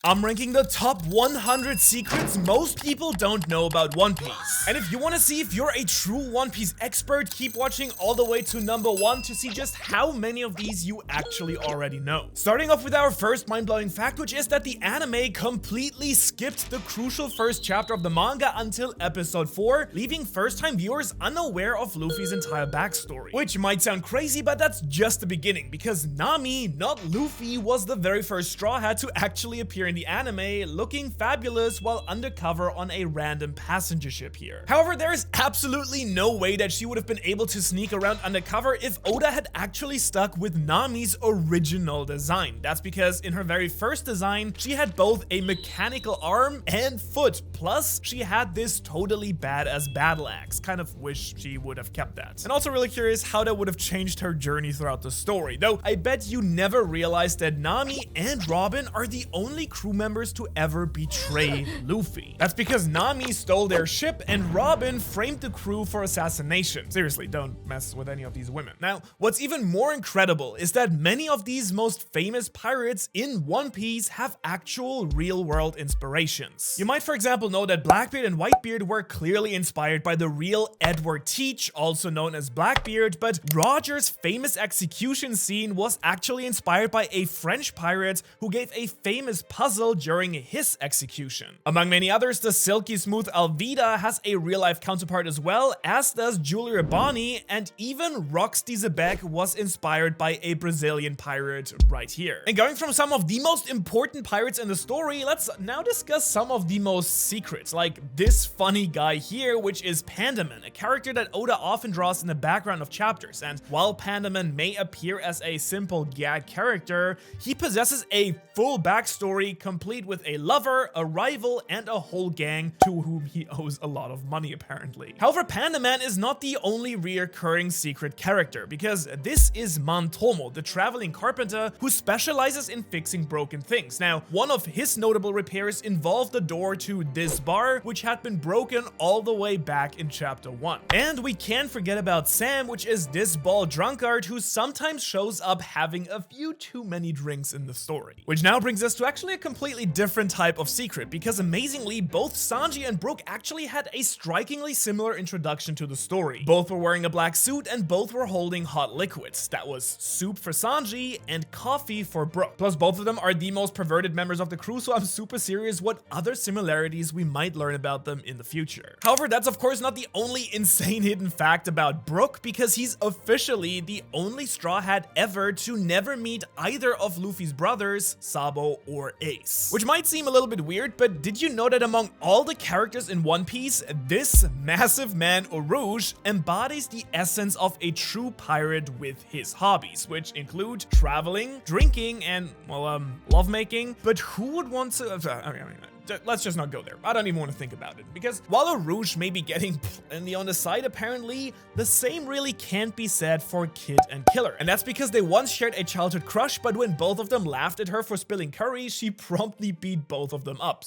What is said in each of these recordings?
I'm ranking the top 100 secrets most people don't know about One Piece. And if you want to see if you're a true One Piece expert, keep watching all the way to number 1 to see just how many of these you actually already know. Starting off with our first mind-blowing fact, which is that the anime completely skipped the crucial first chapter of the manga until episode 4, leaving first-time viewers unaware of Luffy's entire backstory. Which might sound crazy, but that's just the beginning, because Nami, not Luffy, was the very first Straw Hat to actually appear in the anime, looking fabulous while undercover on a random passenger ship here. However, there is absolutely no way that she would have been able to sneak around undercover if Oda had actually stuck with Nami's original design. That's because in her very first design, she had both a mechanical arm and foot, plus she had this totally badass battle axe. Kind of wish she would have kept that. And also really curious how that would have changed her journey throughout the story, though I bet you never realized that Nami and Robin are the only crew members to ever betray Luffy. That's because Nami stole their ship and Robin framed the crew for assassination. Seriously, don't mess with any of these women. Now, what's even more incredible is that many of these most famous pirates in One Piece have actual real-world inspirations. You might, for example, know that Blackbeard and Whitebeard were clearly inspired by the real Edward Teach, also known as Blackbeard, but Roger's famous execution scene was actually inspired by a French pirate who gave a famous puzzle during his execution. Among many others, the silky smooth Alvida has a real-life counterpart as well, as does Julia Bonny, and even Rox de Zebek was inspired by a Brazilian pirate right here. And going from some of the most important pirates in the story, let's now discuss some of the most secrets, like this funny guy here, which is Pandaman, a character that Oda often draws in the background of chapters. And while Pandaman may appear as a simple gag character, he possesses a full backstory complete with a lover, a rival, and a whole gang to whom he owes a lot of money apparently. However, Pandaman is not the only reoccurring secret character, because this is Mantomo, the traveling carpenter who specializes in fixing broken things. Now, one of his notable repairs involved the door to this bar, which had been broken all the way back in chapter 1. And we can't forget about Sam, which is this bald drunkard who sometimes shows up having a few too many drinks in the story. Which now brings us to actually a completely different type of secret, because amazingly, both Sanji and Brook actually had a strikingly similar introduction to the story. Both were wearing a black suit and both were holding hot liquids. That was soup for Sanji and coffee for Brook. Plus, both of them are the most perverted members of the crew, so I'm super serious what other similarities we might learn about them in the future. However, that's of course not the only insane hidden fact about Brook, because he's officially the only Straw Hat ever to never meet either of Luffy's brothers, Sabo or Ace. Which might seem a little bit weird, but did you know that among all the characters in One Piece, this massive man, Urouge, embodies the essence of a true pirate with his hobbies, which include traveling, drinking, and, well, lovemaking. But who would want to... let's just not go there. I don't even want to think about it, because while Urouge may be getting plenty on the side, apparently the same really can't be said for Kid and Killer. And that's because they once shared a childhood crush, but when both of them laughed at her for spilling curry, she promptly beat both of them up.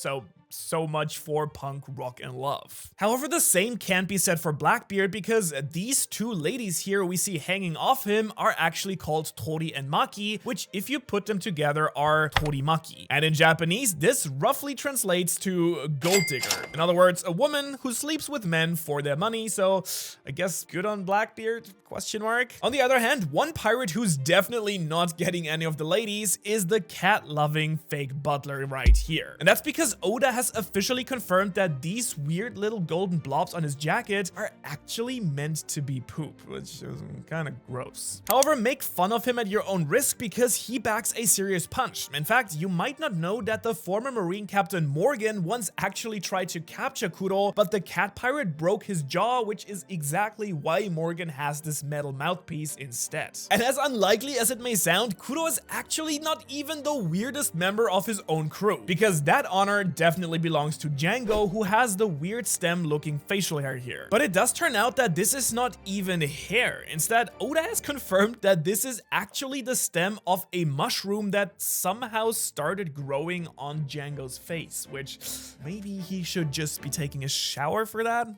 So much for punk rock and love. However, the same can't be said for Blackbeard, because these two ladies here we see hanging off him are actually called Tori and Maki, which if you put them together are Torimaki. And in Japanese, this roughly translates to gold digger. In other words, a woman who sleeps with men for their money, so I guess good on Blackbeard, question mark. On the other hand, one pirate who's definitely not getting any of the ladies is the cat-loving fake butler right here. And that's because Oda has officially confirmed that these weird little golden blobs on his jacket are actually meant to be poop, which is kind of gross. However, make fun of him at your own risk, because he backs a serious punch. In fact, you might not know that the former Marine Captain Morgan once actually tried to capture Kuro, but the cat pirate broke his jaw, which is exactly why Morgan has this metal mouthpiece instead. And as unlikely as it may sound, Kuro is actually not even the weirdest member of his own crew, because that honor definitely originally belongs to Django, who has the weird stem looking facial hair here. But it does turn out that this is not even hair. Instead, Oda has confirmed that this is actually the stem of a mushroom that somehow started growing on Django's face, which maybe he should just be taking a shower for that?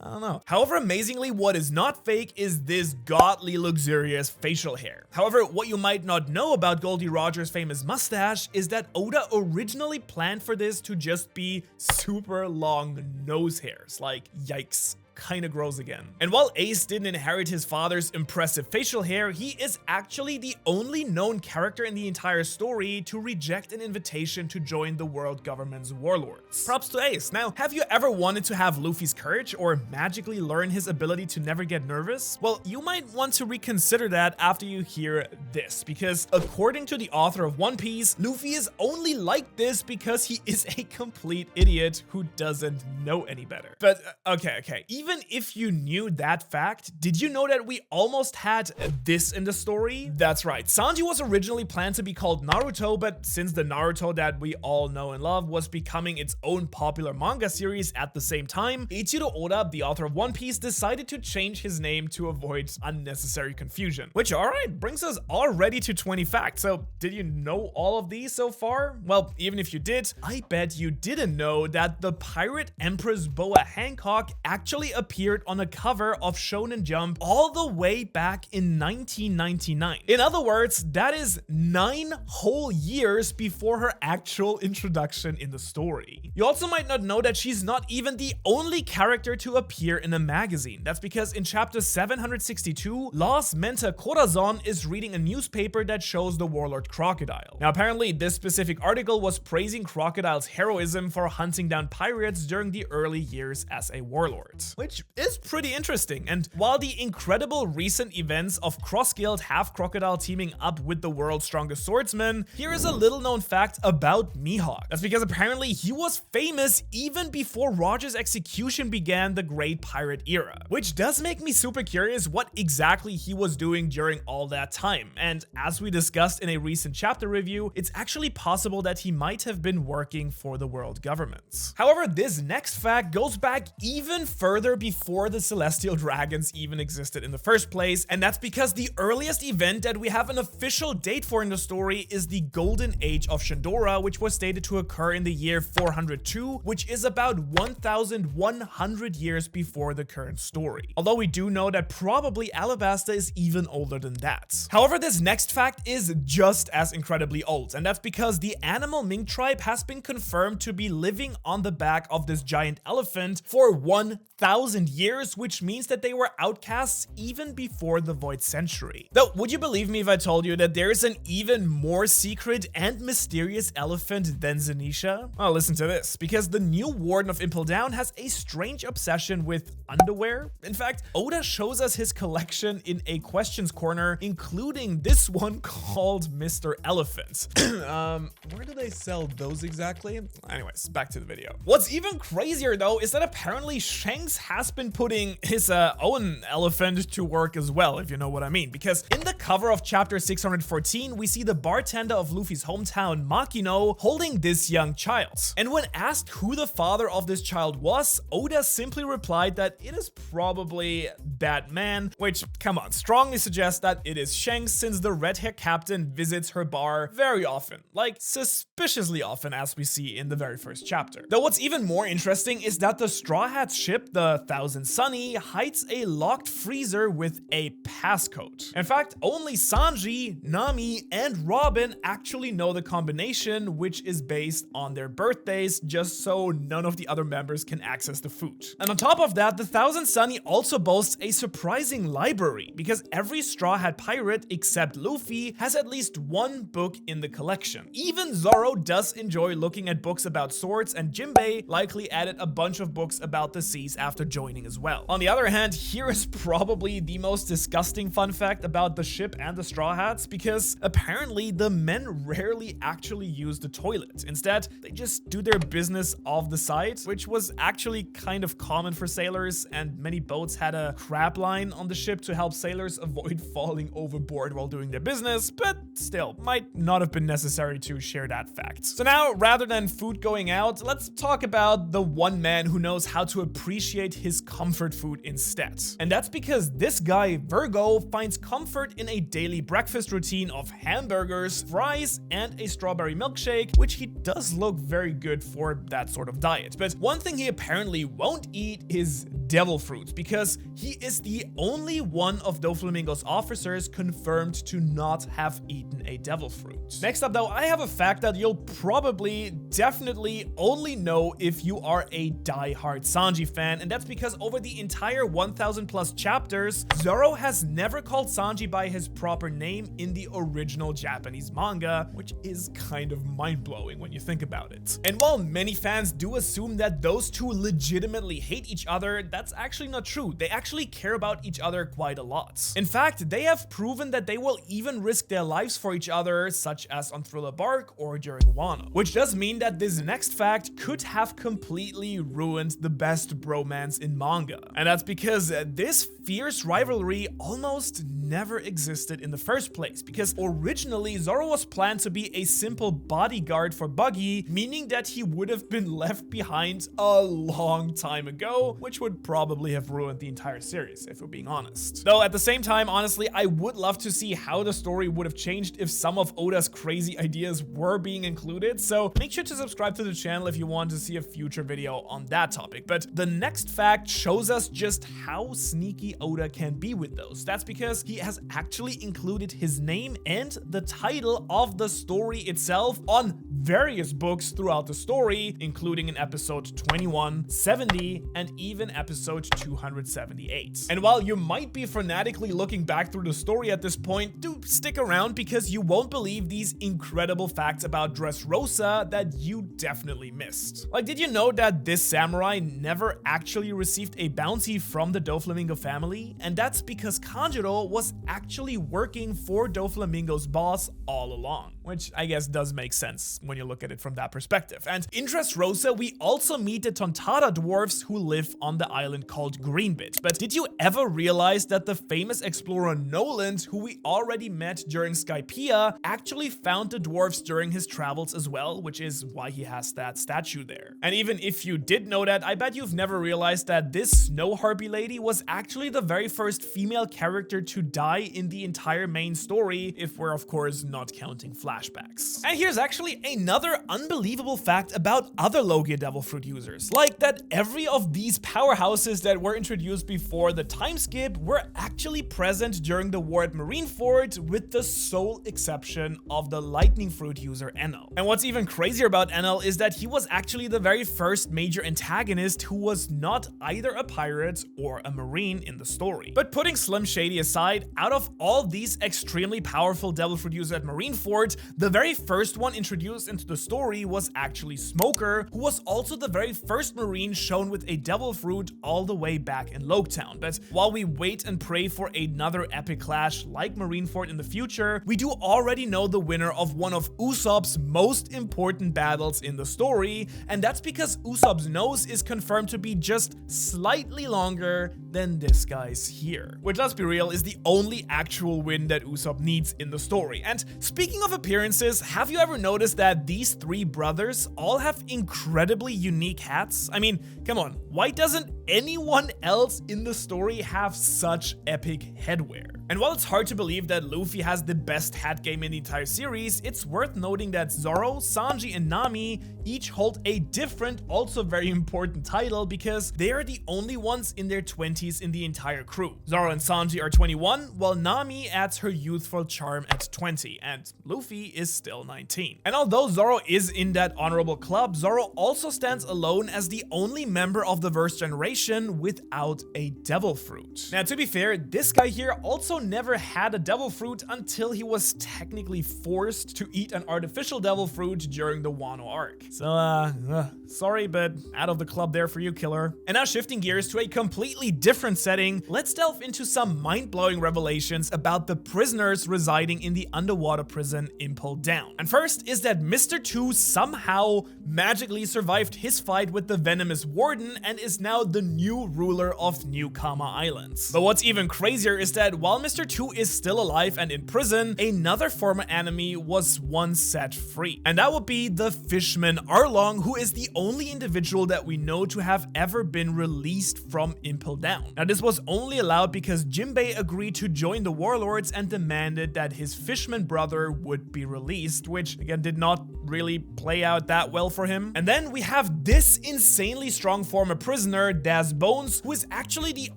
I don't know. However, amazingly, what is not fake is this godly luxurious facial hair. However, what you might not know about Goldie Roger's famous mustache is that Oda originally planned for this to just be super long nose hairs. Like, yikes. Kinda gross again. And while Ace didn't inherit his father's impressive facial hair, he is actually the only known character in the entire story to reject an invitation to join the world government's warlords. Props to Ace. Now, have you ever wanted to have Luffy's courage or magically learn his ability to never get nervous? Well, you might want to reconsider that after you hear this, because according to the author of One Piece, Luffy is only like this because he is a complete idiot who doesn't know any better. But okay, even if you knew that fact, did you know that we almost had this in the story? That's right, Sanji was originally planned to be called Naruto, but since the Naruto that we all know and love was becoming its own popular manga series at the same time, Eiichiro Oda, the author of One Piece, decided to change his name to avoid unnecessary confusion. Which, alright, brings us already to 20 facts. So, did you know all of these so far? Well, even if you did, I bet you didn't know that the pirate Empress Boa Hancock actually appeared on a cover of Shonen Jump all the way back in 1999. In other words, that is 9 whole years before her actual introduction in the story. You also might not know that she's not even the only character to appear in a magazine. That's because in chapter 762, Lost Menta Corazon is reading a newspaper that shows the warlord Crocodile. Now apparently this specific article was praising Crocodile's heroism for hunting down pirates during the early years as a warlord, which is pretty interesting. And while the incredible recent events of Cross-Guild have Crocodile teaming up with the world's strongest swordsman, here is a little known fact about Mihawk. That's because apparently he was famous even before Roger's execution began the Great Pirate Era, which does make me super curious what exactly he was doing during all that time. And as we discussed in a recent chapter review, it's actually possible that he might have been working for the world governments. However, this next fact goes back even further before the Celestial Dragons even existed in the first place, and that's because the earliest event that we have an official date for in the story is the Golden Age of Shandora, which was stated to occur in the year 402, which is about 1,100 years before the current story. Although we do know that probably Alabasta is even older than that. However, this next fact is just as incredibly old, and that's because the animal mink tribe has been confirmed to be living on the back of this giant elephant for 1,000 years, which means that they were outcasts even before the Void Century. Though, would you believe me if I told you that there is an even more secret and mysterious elephant than Zenisha? Well, listen to this, because the new warden of Impel Down has a strange obsession with underwear. In fact, Oda shows us his collection in a questions corner, including this one called Mr. Elephant. Where do they sell those exactly? Anyways, back to the video. What's even crazier though is that apparently Shanks has been putting his own elephant to work as well, if you know what I mean, because in the cover of chapter 614, we see the bartender of Luffy's hometown, Makino, holding this young child. And when asked who the father of this child was, Oda simply replied that it is probably that man, which, come on, strongly suggests that it is Shanks, since the red-haired captain visits her bar very often, like suspiciously often, as we see in the very first chapter. Though what's even more interesting is that the Straw Hat ship, the Thousand Sunny, hides a locked freezer with a passcode. In fact, only Sanji, Nami, and Robin actually know the combination, which is based on their birthdays, just so none of the other members can access the food. And on top of that, the Thousand Sunny also boasts a surprising library, because every Straw Hat pirate except Luffy has at least one book in the collection. Even Zoro does enjoy looking at books about swords, and Jinbei likely added a bunch of books about the seas after joining as well. On the other hand, here is probably the most disgusting fun fact about the ship and the Straw Hats, because apparently the men rarely actually use the toilet. Instead, they just do their business off the side, which was actually kind of common for sailors, and many boats had a crab line on the ship to help sailors avoid falling overboard while doing their business, but still, might not have been necessary to share that fact. So now, rather than food going out, let's talk about the one man who knows how to appreciate his comfort food instead. And that's because this guy, Virgo, finds comfort in a daily breakfast routine of hamburgers, fries, and a strawberry milkshake, which he does look very good for that sort of diet. But one thing he apparently won't eat is devil fruit, because he is the only one of Doflamingo's officers confirmed to not have eaten a devil fruit. Next up though, I have a fact that you'll probably definitely only know if you are a die-hard Sanji fan, and that's because over the entire 1000 plus chapters, Zoro has never called Sanji by his proper name in the original Japanese manga, which is kind of mind-blowing when you think about it. And while many fans do assume that those two legitimately hate each other, that's actually not true. They actually care about each other quite a lot. In fact, they have proven that they will even risk their lives for each other, such as on Thriller Bark or during Wano. Which does mean that this next fact could have completely ruined the best bromance in manga. And that's because this fierce rivalry almost never existed in the first place, because originally Zoro was planned to be a simple bodyguard for Buggy, meaning that he would have been left behind a long time ago, which would probably have ruined the entire series, if we're being honest. Though at the same time, honestly, I would love to see how the story would have changed if some of Oda's crazy ideas were being included, so make sure to subscribe to the channel if you want to see a future video on that topic. But the next fact shows us just how sneaky Oda can be with those. That's because he has actually included his name and the title of the story itself on various books throughout the story, including in episode 21, 70, and even episode 278. And while you might be fanatically looking back through the story at this point, do stick around because you won't believe these incredible facts about Dressrosa that you definitely missed. Like, did you know that this samurai never actually received a bounty from the Doflamingo family? And that's because Kanjuro was actually working for Doflamingo's boss all along, which I guess does make sense when you look at it from that perspective. And in Dressrosa, we also meet the Tontada dwarfs who live on the island called Greenbit. But did you ever realize that the famous explorer Noland, who we already met during Skypiea, actually found the dwarfs during his travels as well, which is why he has that statue there. And even if you did know that, I bet you've never realized that this snow harpy lady was actually the very first female character to die in the entire main story, if we're of course not counting flashbacks. And here's actually another unbelievable fact about other Logia Devil Fruit users, like that every of these powerhouses that were introduced before the time skip were actually present during the war at Marineford, with the sole exception of the Lightning Fruit user Enel. And what's even crazier about Enel is that he was actually the very first major antagonist who was not either a pirate or a marine in the story. But putting Slim Shady aside, out of all these extremely powerful Devil Fruit users at Marineford, the very first one introduced into the story was actually Smoker, who was also the very first marine shown with a Devil Fruit all the way back in Loketown. But while we wait and pray for another epic clash like Marineford in the future, we do already know the winner of one of Usopp's most important battles in the story, and that's because Usopp's nose is confirmed to be just slightly longer than this guy's here. Which, let's be real, is the only actual win that Usopp needs in the story. And speaking of appearances, have you ever noticed that these three brothers all have incredibly unique hats? I mean, come on, why doesn't anyone else in the story have such epic headwear? And while it's hard to believe that Luffy has the best hat game in the entire series, it's worth noting that Zoro, Sanji, and Nami each hold a different, also very important title, because they are the only ones in their 20s in the entire crew. Zoro and Sanji are 21, while Nami adds her youthful charm at 20, and Luffy is still 19. And although Zoro is in that honorable club, Zoro also stands alone as the only member of the Verse Generation without a Devil Fruit. Now, to be fair, this guy here also also never had a devil fruit until he was technically forced to eat an artificial devil fruit during the Wano arc. So, sorry, but out of the club there for you, killer. And now shifting gears to a completely different setting, let's delve into some mind-blowing revelations about the prisoners residing in the underwater prison Impel Down. And first is that Mr. 2 somehow magically survived his fight with the venomous warden and is now the new ruler of New Kama Islands. But what's even crazier is that while Mr. 2 is still alive and in prison, another former enemy was once set free. And that would be the fishman Arlong, who is the only individual that we know to have ever been released from Impel Down. Now this was only allowed because Jinbei agreed to join the warlords and demanded that his fishman brother would be released, which again did not really play out that well for him. And then we have this insanely strong former prisoner, Daz Bones, who is actually the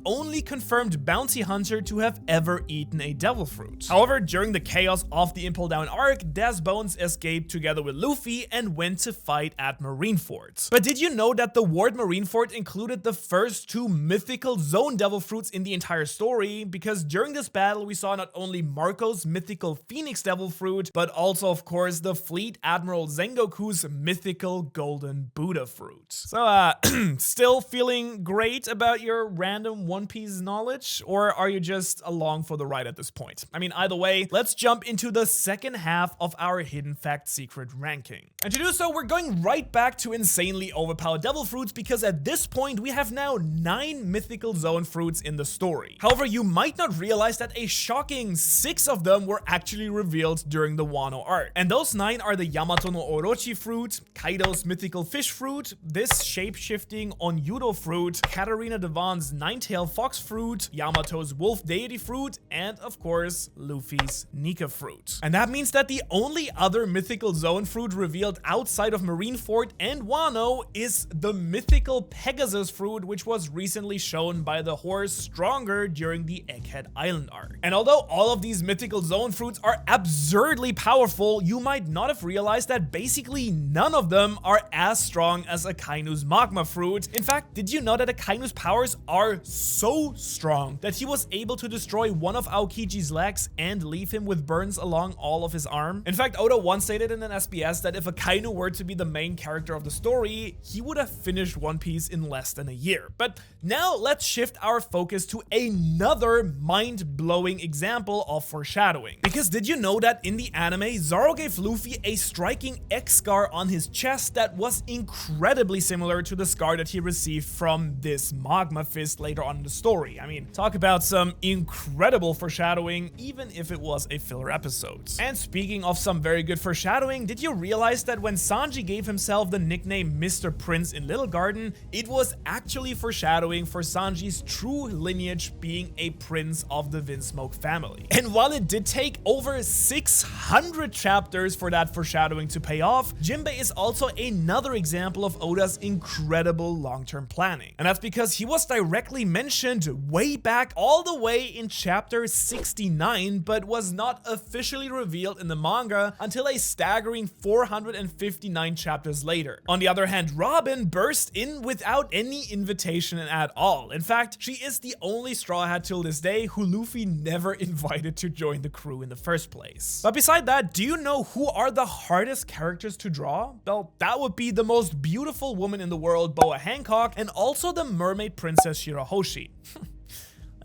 only confirmed bounty hunter to have ever eaten a devil fruit. However, during the chaos of the Impel Down arc, Daz Bones escaped together with Luffy and went to fight at Marineford. But did you know that the Ward Marineford included the first 2 mythical zone devil fruits in the entire story? Because during this battle we saw not only Marco's mythical Phoenix devil fruit, but also of course the Fleet Admiral Sengoku's mythical golden Buddha fruit. So still feeling great about your random One Piece knowledge, or are you just along for the ride at this point? I mean, either way, let's jump into the second half of our hidden fact secret ranking. And to do so, we're going right back to insanely overpowered devil fruits, because at this point we have now 9 mythical zone fruits in the story. However, you might not realize that a shocking 6 of them were actually revealed during the Wano arc. And those 9 are the Yamato no Orochi fruit, Kaido's mythical fish fruit, this shape-shifting Onyudo fruit, Katarina Devon's Nine-tailed fox fruit, Yamato's wolf deity fruit, and of course, Luffy's Nika fruit. And that means that the only other mythical zone fruit revealed outside of Marineford and Wano is the mythical Pegasus fruit, which was recently shown by the horse Stronger during the Egghead Island arc. And although all of these mythical zone fruits are absurdly powerful, you might not have realized that basically none of them are as strong as Akainu's magma fruit. In fact, did you know that Akainu's powers are so strong that he was able to destroy one of Aokiji's legs and leave him with burns along all of his arm? In fact, Oda once stated in an SBS that if Akainu were to be the main character of the story, he would have finished One Piece in less than a year. But now let's shift our focus to another mind-blowing example of foreshadowing. Because did you know that in the anime, Zoro gave Luffy a striking X scar on his chest that was incredibly similar to the scar that he received from this magma fist later on in the story? I mean, talk about some incredible foreshadowing, even if it was a filler episode. And speaking of some very good foreshadowing, did you realize that when Sanji gave himself the nickname Mr. Prince in Little Garden, it was actually foreshadowing for Sanji's true lineage being a prince of the Vinsmoke family? And while it did take over 600 chapters for that foreshadowing to pay off, Jinbei is also another example of Oda's incredible long-term planning. And that's because he was directly mentioned way back all the way in chapter 69, but was not officially revealed in the manga until a staggering 459 chapters later. On the other hand, Robin burst in without any invitation at all. In fact, she is the only Straw Hat till this day who Luffy never invited to join the crew in the first place. But beside that, do you know who are the hardest characters to draw? Well, that would be the most beautiful woman in the world, Boa Hancock, and also the mermaid princess Shirahoshi.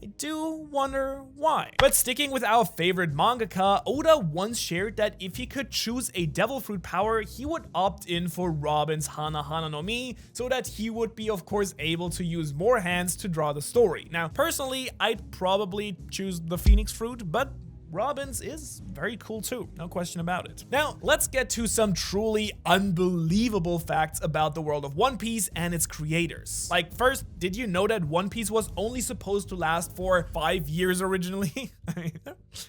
I do wonder why. But sticking with our favorite mangaka, Oda once shared that if he could choose a devil fruit power, he would opt in for Robin's Hana Hana no Mi, so that he would be of course able to use more hands to draw the story. Now, personally, I'd probably choose the Phoenix fruit, but Robin's is very cool too, no question about it. Now, let's get to some truly unbelievable facts about the world of One Piece and its creators. Like, first, did you know that One Piece was only supposed to last for 5 years originally?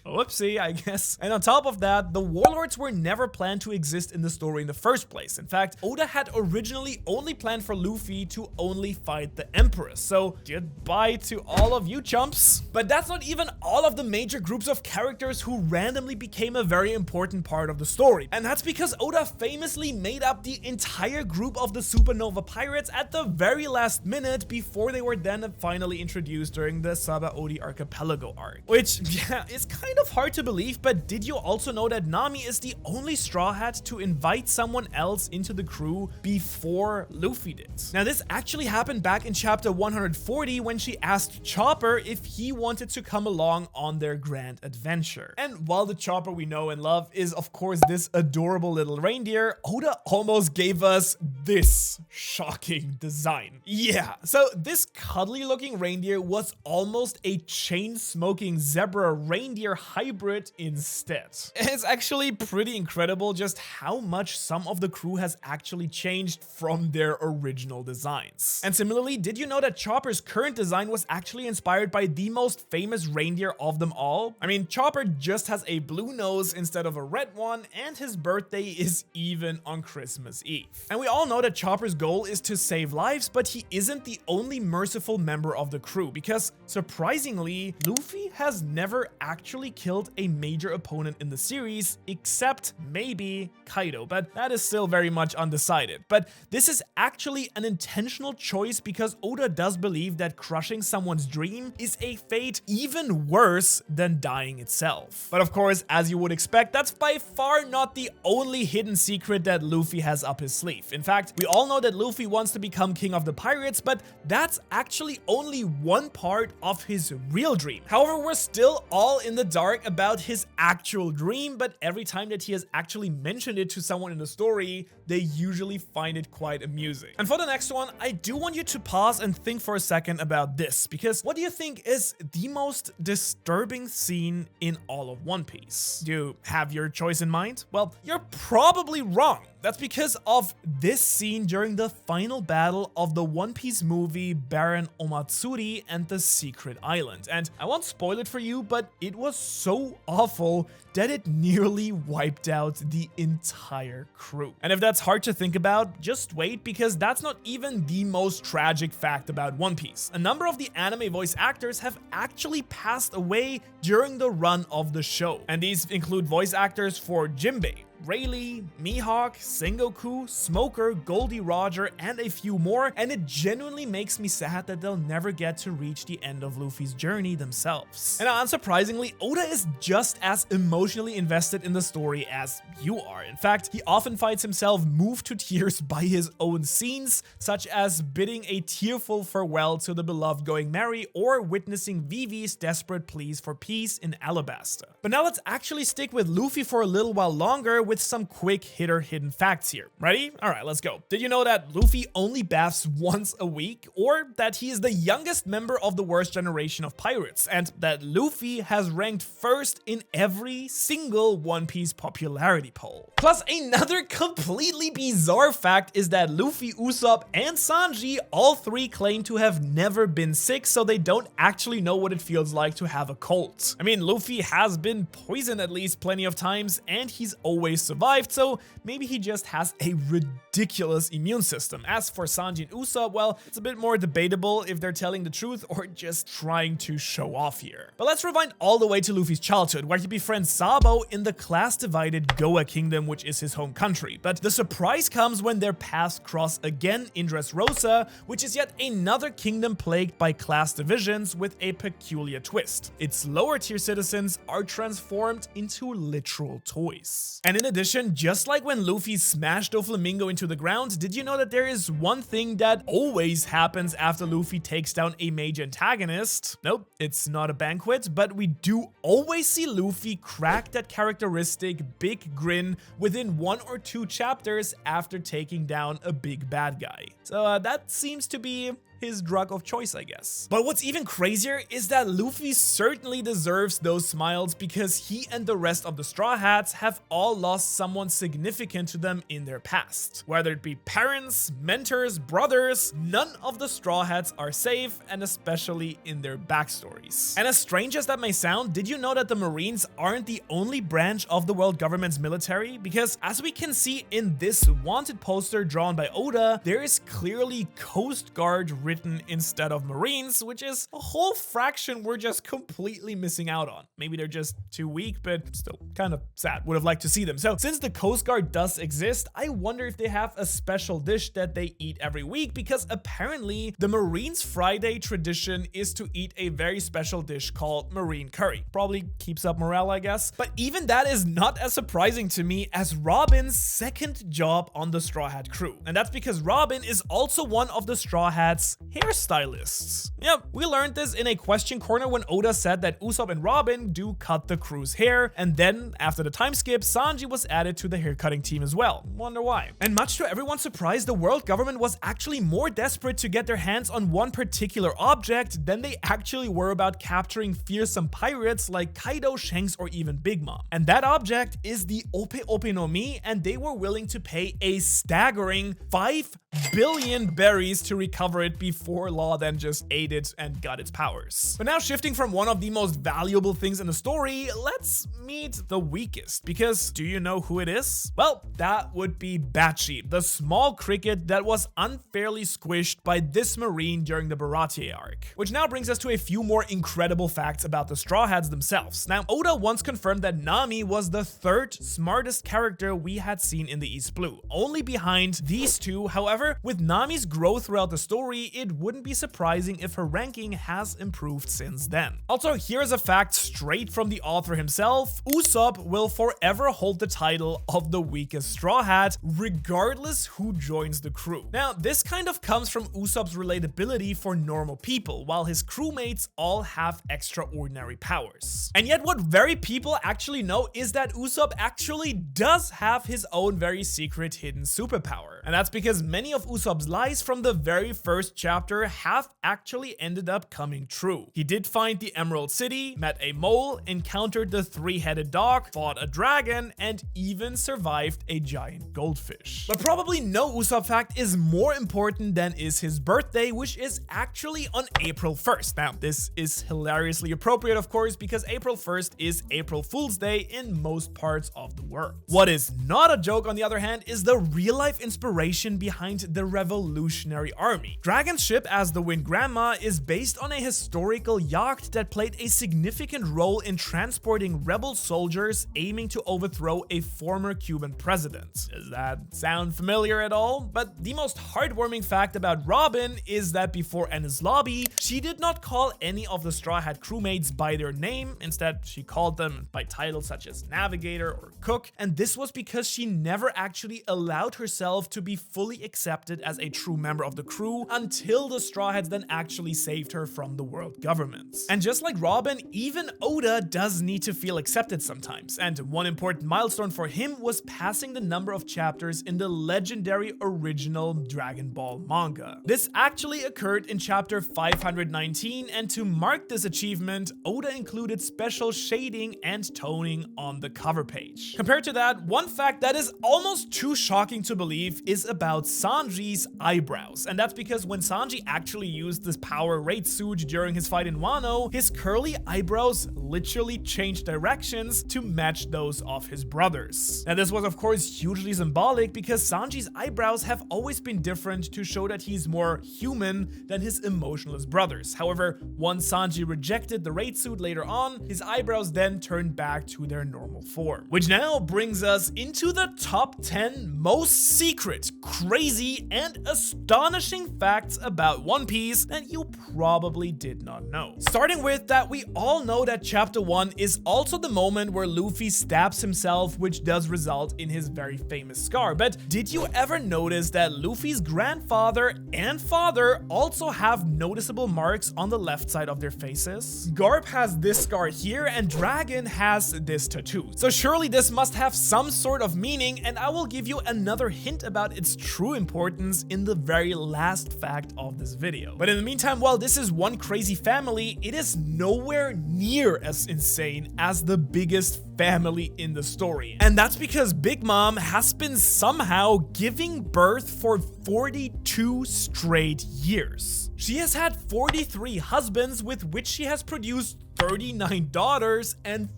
Whoopsie, I guess. And on top of that, the warlords were never planned to exist in the story in the first place. In fact, Oda had originally only planned for Luffy to only fight the Empress. So goodbye to all of you chumps. But that's not even all of the major groups of characters characters who randomly became a very important part of the story. And that's because Oda famously made up the entire group of the Supernova Pirates at the very last minute before they were then finally introduced during the Sabaody Archipelago arc. Which, yeah, is kind of hard to believe, but did you also know that Nami is the only Straw Hat to invite someone else into the crew before Luffy did? Now, this actually happened back in chapter 140 when she asked Chopper if he wanted to come along on their grand adventure. And while the Chopper we know and love is of course this adorable little reindeer, Oda almost gave us this shocking design. Yeah, so this cuddly looking reindeer was almost a chain-smoking zebra reindeer hybrid instead. It's actually pretty incredible just how much some of the crew has actually changed from their original designs. And similarly, did you know that Chopper's current design was actually inspired by the most famous reindeer of them all? I mean, Chopper just has a blue nose instead of a red one, and his birthday is even on Christmas Eve. And we all know that Chopper's goal is to save lives, but he isn't the only merciful member of the crew, because surprisingly, Luffy has never actually killed a major opponent in the series, except maybe Kaido, but that is still very much undecided. But this is actually an intentional choice because Oda does believe that crushing someone's dream is a fate even worse than dying itself. But of course, as you would expect, that's by far not the only hidden secret that Luffy has up his sleeve. In fact, we all know that Luffy wants to become king of the pirates, but that's actually only one part of his real dream. However, we're still all in the dark about his actual dream, but every time that he has actually mentioned it to someone in the story, they usually find it quite amusing. And for the next one, I do want you to pause and think for a second about this, because what do you think is the most disturbing scene in all of One Piece? Do you have your choice in mind? Well, you're probably wrong. That's because of this scene during the final battle of the One Piece movie Baron Omatsuri and the Secret Island. And I won't spoil it for you, but it was so awful that it nearly wiped out the entire crew. And if that's hard to think about, just wait, because that's not even the most tragic fact about One Piece. A number of the anime voice actors have actually passed away during the run of the show. And these include voice actors for Jinbei, Rayleigh, Mihawk, Sengoku, Smoker, Goldie Roger, and a few more, and it genuinely makes me sad that they'll never get to reach the end of Luffy's journey themselves. And unsurprisingly, Oda is just as emotionally invested in the story as you are. In fact, he often finds himself moved to tears by his own scenes, such as bidding a tearful farewell to the beloved going merry, or witnessing Vivi's desperate pleas for peace in Alabasta. But now let's actually stick with Luffy for a little while longer with some quick hitter hidden facts here. Ready? Alright, let's go. Did you know that Luffy only baths once a week? Or that he is the youngest member of the worst generation of pirates? And that Luffy has ranked first in every single One Piece popularity poll? Plus, another completely bizarre fact is that Luffy, Usopp, and Sanji all three claim to have never been sick, so they don't actually know what it feels like to have a cold. I mean, Luffy has been poisoned at least plenty of times, and he's always survived, so maybe he just has a ridiculous immune system. As for Sanji and Usopp, well, it's a bit more debatable if they're telling the truth or just trying to show off here. But let's rewind all the way to Luffy's childhood, where he befriends Sabo in the class-divided Goa Kingdom, which is his home country. But the surprise comes when their paths cross again in Dressrosa, which is yet another kingdom plagued by class divisions with a peculiar twist. Its lower-tier citizens are transformed into literal toys. And in addition, just like when Luffy smashed Doflamingo into the ground, did you know that there is one thing that always happens after Luffy takes down a major antagonist? Nope, it's not a banquet, but we do always see Luffy crack that characteristic big grin within 1 or 2 chapters after taking down a big bad guy. So that seems to be his drug of choice, I guess. But what's even crazier is that Luffy certainly deserves those smiles, because he and the rest of the Straw Hats have all lost someone significant to them in their past. Whether it be parents, mentors, brothers, none of the Straw Hats are safe, and especially in their backstories. And as strange as that may sound, did you know that the Marines aren't the only branch of the world government's military? Because as we can see in this wanted poster drawn by Oda, there is clearly Coast Guard written instead of Marines, which is a whole fraction we're just completely missing out on. Maybe they're just too weak, but still kind of sad. Would have liked to see them. So since the Coast Guard does exist, I wonder if they have a special dish that they eat every week, because apparently the Marines Friday tradition is to eat a very special dish called Marine curry. Probably keeps up morale, I guess. But even that is not as surprising to me as Robin's second job on the Straw Hat crew. And that's because Robin is also one of the Straw Hat's hairstylists. Yep, we learned this in a question corner when Oda said that Usopp and Robin do cut the crew's hair, and then after the time skip, Sanji was added to the haircutting team as well. Wonder why. And much to everyone's surprise, the world government was actually more desperate to get their hands on one particular object than they actually were about capturing fearsome pirates like Kaido, Shanks, or even Big Mom. And that object is the Ope Ope no Mi, and they were willing to pay a staggering 5 billion berries to recover it before Law then just ate it and got its powers. But now shifting from one of the most valuable things in the story, let's meet the weakest, because do you know who it is? Well, that would be Bachi, the small cricket that was unfairly squished by this Marine during the Baratie arc. Which now brings us to a few more incredible facts about the Straw Hats themselves. Now, Oda once confirmed that Nami was the third smartest character we had seen in the East Blue, only behind these two. However, with Nami's growth throughout the story, it wouldn't be surprising if her ranking has improved since then. Also, here's a fact straight from the author himself: Usopp will forever hold the title of the weakest Straw Hat, regardless who joins the crew. Now, this kind of comes from Usopp's relatability for normal people, while his crewmates all have extraordinary powers. And yet what very people actually know is that Usopp actually does have his own very secret hidden superpower. And that's because many of Usopp's lies from the very first chapter have actually ended up coming true. He did find the Emerald City, met a mole, encountered the three-headed dog, fought a dragon, and even survived a giant goldfish. But probably no Usopp fact is more important than is his birthday, which is actually on April 1st. Now, this is hilariously appropriate, of course, because April 1st is April Fool's Day in most parts of the world. What is not a joke, on the other hand, is the real-life inspiration behind the Revolutionary Army. Dragon's ship as the Wind Grandma is based on a historical yacht that played a significant role in transporting rebel soldiers aiming to overthrow a former Cuban president. Does that sound familiar at all? But the most heartwarming fact about Robin is that before Enies Lobby, she did not call any of the Straw Hat crewmates by their name. Instead, she called them by titles such as Navigator or Cook, and this was because she never actually allowed herself to be fully accepted as a true member of the crew until the Straw Hats then actually saved her from the world government. And just like Robin, even Oda does need to feel accepted sometimes, and one important milestone for him was passing the number of chapters in the legendary original Dragon Ball manga. This actually occurred in chapter 519, and to mark this achievement, Oda included special shading and toning on the cover page. Compared to that, one fact that is almost too shocking to believe is about Sanji's eyebrows, and that's because when Sanji actually used this power raid suit during his fight in Wano, his curly eyebrows literally changed directions to match those of his brothers. Now, this was of course hugely symbolic because Sanji's eyebrows have always been different to show that he's more human than his emotionless brothers. However, once Sanji rejected the raid suit later on, his eyebrows then turned back to their normal form. Which now brings us into the top 10 most secret, crazy, and astonishing facts about One Piece that you probably did not know. Starting with that, we all know that chapter 1 is also the moment where Luffy stabs himself, which does result in his very famous scar. But did you ever notice that Luffy's grandfather and father also have noticeable marks on the left side of their faces? Garp has this scar here, and Dragon has this tattoo. So surely this must have some sort of meaning, and I will give you another hint about its true importance in the very last fact of this video. But in the meantime, while this is one crazy family, it is nowhere near as insane as the biggest family in the story. And that's because Big Mom has been somehow giving birth for 42 straight years. She has had 43 husbands, with which she has produced 39 daughters and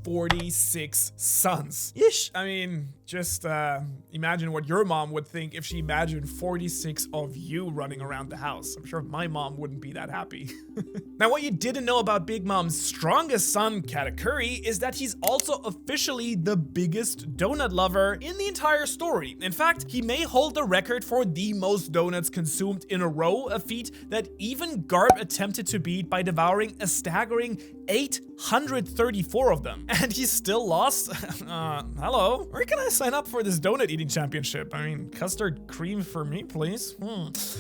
46 sons. Ish. I mean, just imagine what your mom would think if she imagined 46 of you running around the house. I'm sure my mom wouldn't be that happy. Now, what you didn't know about Big Mom's strongest son, Katakuri, is that he's also officially the biggest donut lover in the entire story. In fact, he may hold the record for the most donuts consumed in a row, a feat that even Garp attempted to beat by devouring a staggering 834 of them. And he still lost? Hello? Where can I sign up for this donut eating championship? I mean, custard cream for me, please.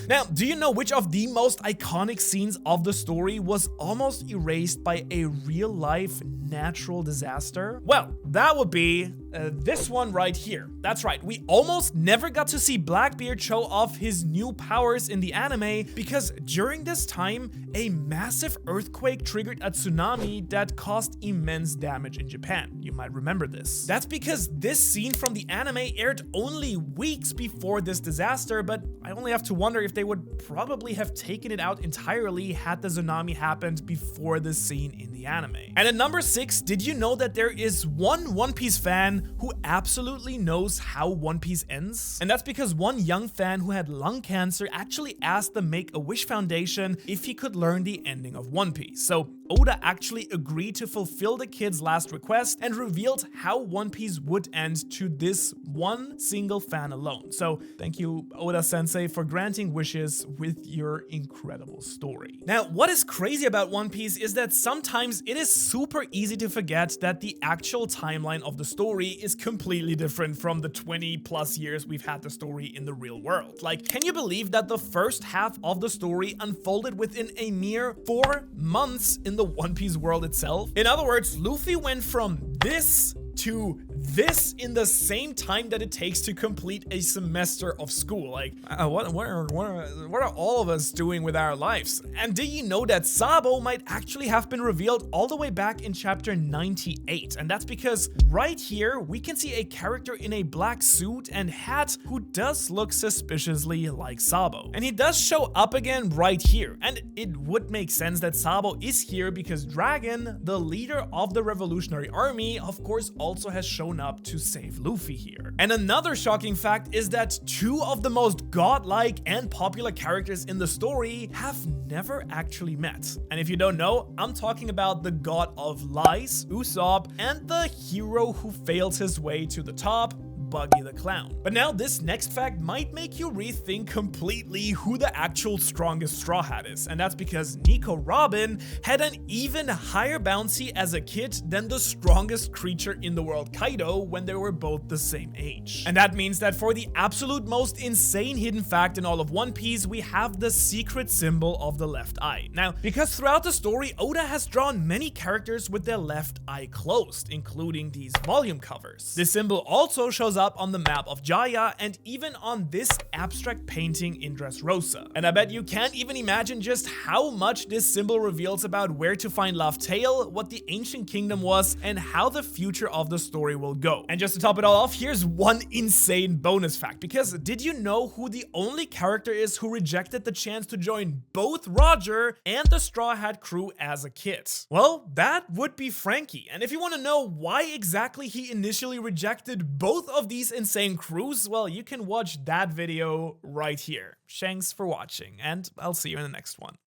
Now, do you know which of the most iconic scenes of the story was almost erased by a real-life natural disaster? Well, that would be this one right here. That's right, we almost never got to see Blackbeard show off his new powers in the anime because during this time, a massive earthquake triggered a tsunami that caused immense damage in Japan. You might remember this. That's because this scene from the anime aired only weeks before this disaster, but I only have to wonder if they would probably have taken it out entirely had the tsunami happened before the scene in the anime. And at number 6, did you know that there is one One Piece fan who absolutely knows how One Piece ends? And that's because one young fan who had lung cancer actually asked the Make-A-Wish Foundation if he could learn the ending of One Piece. So Oda actually agreed to fulfill the kid's last request and revealed how One Piece would end to this one single fan alone. So thank you, Oda-sensei, for granting wishes with your incredible story. Now, what is crazy about One Piece is that sometimes it is super easy to forget that the actual timeline of the story is completely different from the 20+ years we've had the story in the real world. Like, can you believe that the first half of the story unfolded within a mere 4 months in the One Piece world itself? In other words, Luffy went from this to this in the same time that it takes to complete a semester of school. Like, what are all of us doing with our lives? And did you know that Sabo might actually have been revealed all the way back in chapter 98? And that's because right here, we can see a character in a black suit and hat who does look suspiciously like Sabo. And he does show up again right here. And it would make sense that Sabo is here because Dragon, the leader of the Revolutionary Army, of course, also has shown up to save Luffy here. And another shocking fact is that 2 of the most godlike and popular characters in the story have never actually met. And if you don't know, I'm talking about the god of lies, Usopp, and the hero who fails his way to the top, Buggy the Clown. But now this next fact might make you rethink completely who the actual strongest Straw Hat is, and that's because Nico Robin had an even higher bouncy as a kid than the strongest creature in the world, Kaido, when they were both the same age. And that means that for the absolute most insane hidden fact in all of One Piece, we have the secret symbol of the left eye. Now, because throughout the story, Oda has drawn many characters with their left eye closed, including these volume covers. This symbol also shows up on the map of Jaya and even on this abstract painting in Dressrosa. And I bet you can't even imagine just how much this symbol reveals about where to find Laugh Tale, what the ancient kingdom was, and how the future of the story will go. And just to top it all off, here's one insane bonus fact, because did you know who the only character is who rejected the chance to join both Roger and the Straw Hat crew as a kid? Well, that would be Frankie. And if you want to know why exactly he initially rejected both of these insane crews, well, you can watch that video right here. Thanks for watching, and I'll see you in the next one.